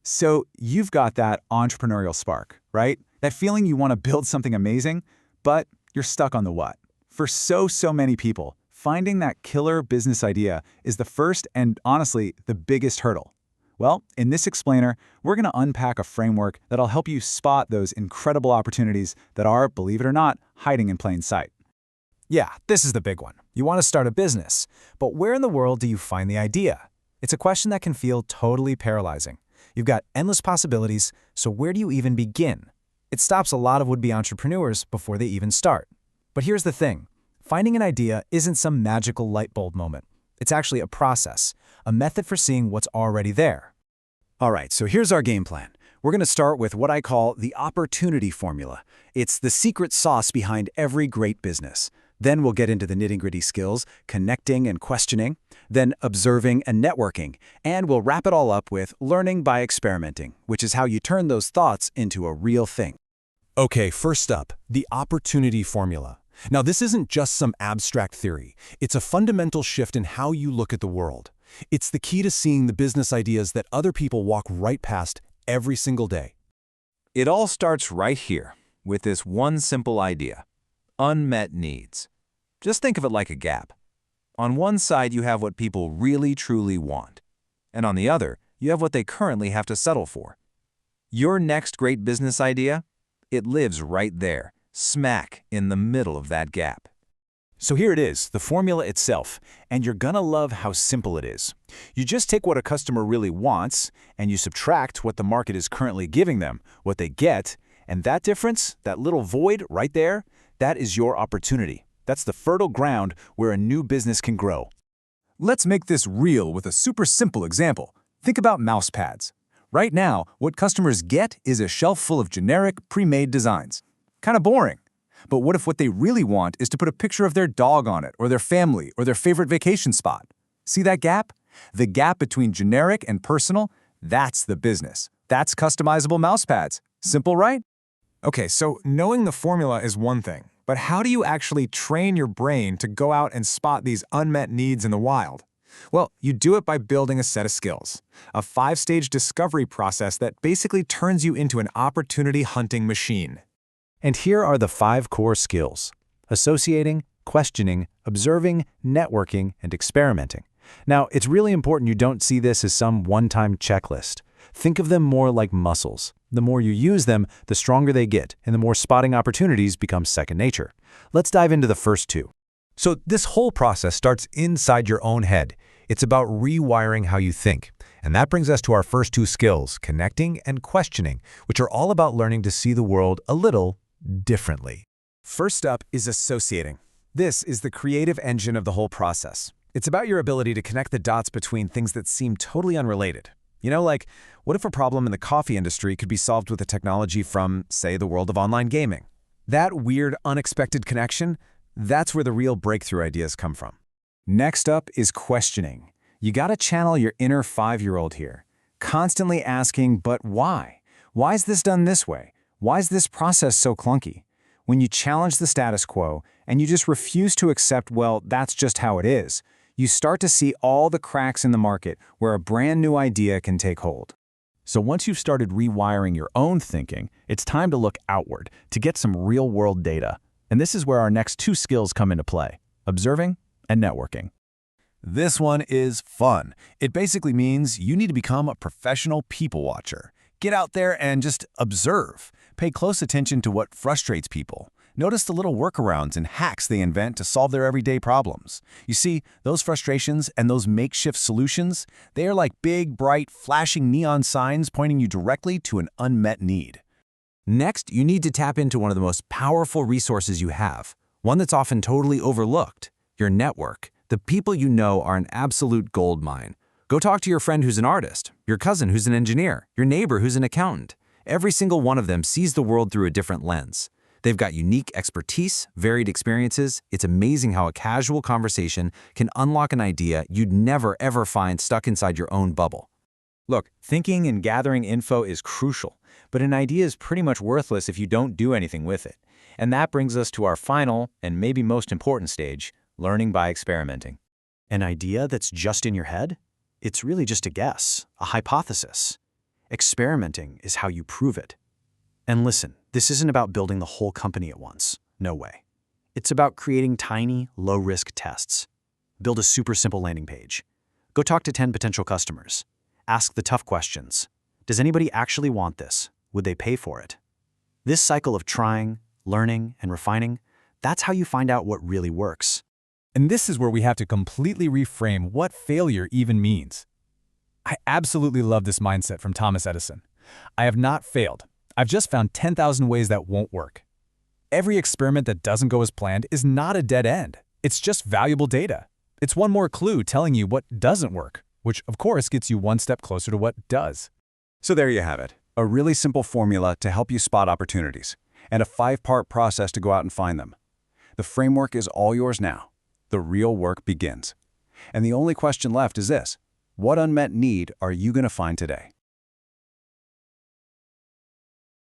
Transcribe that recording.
So you've got that entrepreneurial spark, right? That feeling you want to build something amazing, but you're stuck on the what. For so many people, finding that killer business idea is the first and honestly, the biggest hurdle. Well, in this explainer, we're going to unpack a framework that'll help you spot those incredible opportunities that are, believe it or not, hiding in plain sight. Yeah, this is the big one. You want to start a business, but where in the world do you find the idea? It's a question that can feel totally paralyzing. You've got endless possibilities, so where do you even begin? It stops a lot of would-be entrepreneurs before they even start. But here's the thing. Finding an idea isn't some magical light bulb moment. It's actually a process, a method for seeing what's already there. All right, so here's our game plan. We're going to start with what I call the opportunity formula. It's the secret sauce behind every great business. Then we'll get into the nitty-gritty skills, connecting and questioning, then observing and networking, and we'll wrap it all up with learning by experimenting, which is how you turn those thoughts into a real thing. Okay, first up, the opportunity formula. Now, this isn't just some abstract theory. It's a fundamental shift in how you look at the world. It's the key to seeing the business ideas that other people walk right past every single day. It all starts right here, with this one simple idea: unmet needs. Just think of it like a gap. On one side, you have what people really truly want, and on the other, you have what they currently have to settle for. Your next great business idea? It lives right there, smack in the middle of that gap. So here it is, the formula itself, and you're gonna love how simple it is. You just take what a customer really wants, and you subtract what the market is currently giving them, what they get, and that difference, that little void right there, that is your opportunity. That's the fertile ground where a new business can grow. Let's make this real with a super simple example. Think about mouse pads. Right now, what customers get is a shelf full of generic, pre-made designs. Kind of boring. But what if what they really want is to put a picture of their dog on it, or their family, or their favorite vacation spot? See that gap? The gap between generic and personal, that's the business. That's customizable mouse pads. Simple, right? Okay, so knowing the formula is one thing, but how do you actually train your brain to go out and spot these unmet needs in the wild? Well, you do it by building a set of skills, a 5-stage discovery process that basically turns you into an opportunity hunting machine. And here are the 5 core skills: associating, questioning, observing, networking, and experimenting. Now, it's really important you don't see this as some one-time checklist. Think of them more like muscles. The more you use them, the stronger they get, and the more spotting opportunities become second nature. Let's dive into the first 2. So this whole process starts inside your own head. It's about rewiring how you think. And that brings us to our first 2 skills, connecting and questioning, which are all about learning to see the world a little differently. First up is associating. This is the creative engine of the whole process. It's about your ability to connect the dots between things that seem totally unrelated. You know, like, what if a problem in the coffee industry could be solved with a technology from, say, the world of online gaming? That weird, unexpected connection, that's where the real breakthrough ideas come from. Next up is questioning. You gotta channel your inner 5-year-old here, constantly asking, but why? Why is this done this way? Why is this process so clunky? When you challenge the status quo and you just refuse to accept, well, that's just how it is, you start to see all the cracks in the market where a brand new idea can take hold. So once you've started rewiring your own thinking, it's time to look outward to get some real-world data. And this is where our next 2 skills come into play: observing and networking. This one is fun. It basically means you need to become a professional people watcher. Get out there and just observe. Pay close attention to what frustrates people. Notice the little workarounds and hacks they invent to solve their everyday problems. You see, those frustrations and those makeshift solutions, they are like big, bright, flashing neon signs pointing you directly to an unmet need. Next, you need to tap into one of the most powerful resources you have, one that's often totally overlooked: your network. The people you know are an absolute gold mine. Go talk to your friend who's an artist, your cousin who's an engineer, your neighbor who's an accountant. Every single one of them sees the world through a different lens. They've got unique expertise, varied experiences. It's amazing how a casual conversation can unlock an idea you'd never ever find stuck inside your own bubble. Look, thinking and gathering info is crucial, but an idea is pretty much worthless if you don't do anything with it. And that brings us to our final, and maybe most important stage, learning by experimenting. An idea that's just in your head? It's really just a guess, a hypothesis. Experimenting is how you prove it. And listen, this isn't about building the whole company at once. No way. It's about creating tiny, low-risk tests. Build a super simple landing page. Go talk to 10 potential customers. Ask the tough questions. Does anybody actually want this? Would they pay for it? This cycle of trying, learning, and refining, that's how you find out what really works. And this is where we have to completely reframe what failure even means. I absolutely love this mindset from Thomas Edison. I have not failed. I've just found 10,000 ways that won't work. Every experiment that doesn't go as planned is not a dead end. It's just valuable data. It's one more clue telling you what doesn't work, which of course gets you one step closer to what does. So there you have it, a really simple formula to help you spot opportunities, and a 5-part process to go out and find them. The framework is all yours now. The real work begins. And the only question left is this: what unmet need are you going to find today?